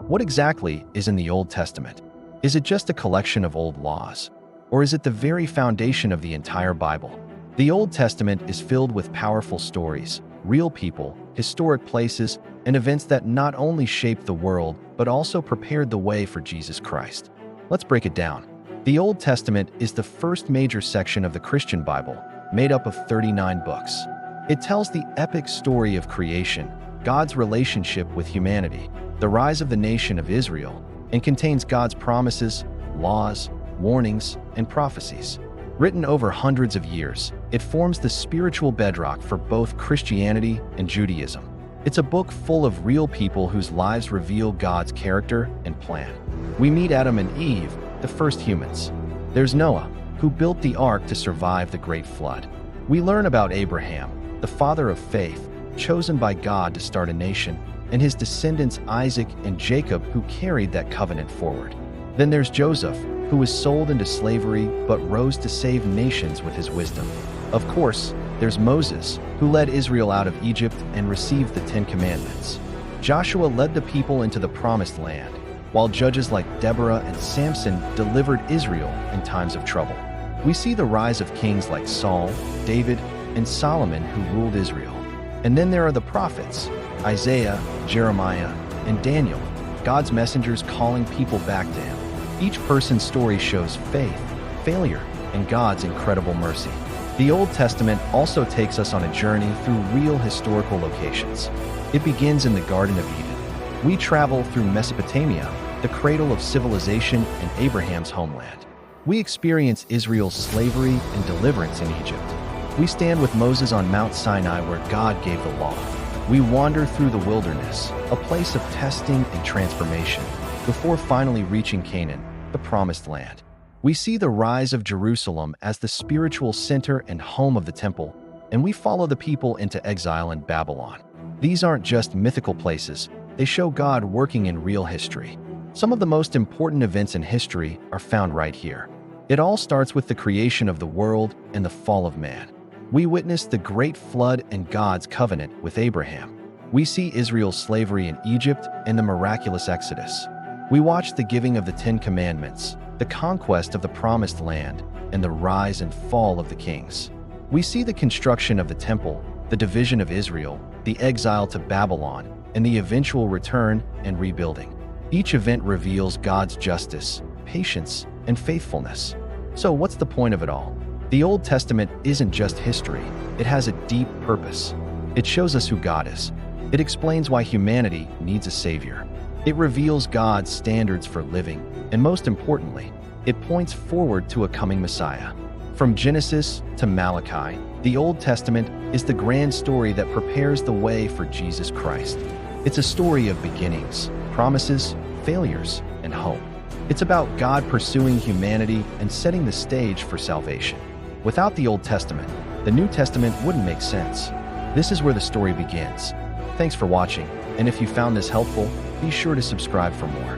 What exactly is in the Old Testament? Is it just a collection of old laws? Or is it the very foundation of the entire Bible? The Old Testament is filled with powerful stories, real people, historic places, and events that not only shaped the world, but also prepared the way for Jesus Christ. Let's break it down. The Old Testament is the first major section of the Christian Bible, made up of 39 books. It tells the epic story of creation, God's relationship with humanity, the rise of the nation of Israel, and contains God's promises, laws, warnings, and prophecies. Written over hundreds of years, it forms the spiritual bedrock for both Christianity and Judaism. It's a book full of real people whose lives reveal God's character and plan. We meet Adam and Eve, the first humans. There's Noah, who built the ark to survive the great flood. We learn about Abraham, the father of faith, chosen by God to start a nation, and his descendants Isaac and Jacob, who carried that covenant forward. Then there's Joseph, who was sold into slavery but rose to save nations with his wisdom. Of course, there's Moses, who led Israel out of Egypt and received the Ten Commandments. Joshua led the people into the Promised Land, while judges like Deborah and Samson delivered Israel in times of trouble. We see the rise of kings like Saul, David, and Solomon who ruled Israel. And then there are the prophets, Isaiah, Jeremiah, and Daniel, God's messengers calling people back to him. Each person's story shows faith, failure, and God's incredible mercy. The Old Testament also takes us on a journey through real historical locations. It begins in the Garden of Eden. We travel through Mesopotamia, the cradle of civilization and Abraham's homeland. We experience Israel's slavery and deliverance in Egypt. We stand with Moses on Mount Sinai where God gave the law. We wander through the wilderness, a place of testing and transformation, before finally reaching Canaan, the Promised Land. We see the rise of Jerusalem as the spiritual center and home of the temple, and we follow the people into exile in Babylon. These aren't just mythical places, they show God working in real history. Some of the most important events in history are found right here. It all starts with the creation of the world and the fall of man. We witness the great flood and God's covenant with Abraham. We see Israel's slavery in Egypt and the miraculous Exodus. We watch the giving of the Ten Commandments, the conquest of the Promised Land, and the rise and fall of the kings. We see the construction of the temple, the division of Israel, the exile to Babylon, and the eventual return and rebuilding. Each event reveals God's justice, patience, and faithfulness. So what's the point of it all? The Old Testament isn't just history, it has a deep purpose. It shows us who God is. It explains why humanity needs a savior. It reveals God's standards for living, and most importantly, it points forward to a coming Messiah. From Genesis to Malachi, the Old Testament is the grand story that prepares the way for Jesus Christ. It's a story of beginnings, promises, failures, and hope. It's about God pursuing humanity and setting the stage for salvation. Without the Old Testament, the New Testament wouldn't make sense. This is where the story begins. Thanks for watching, and if you found this helpful, be sure to subscribe for more.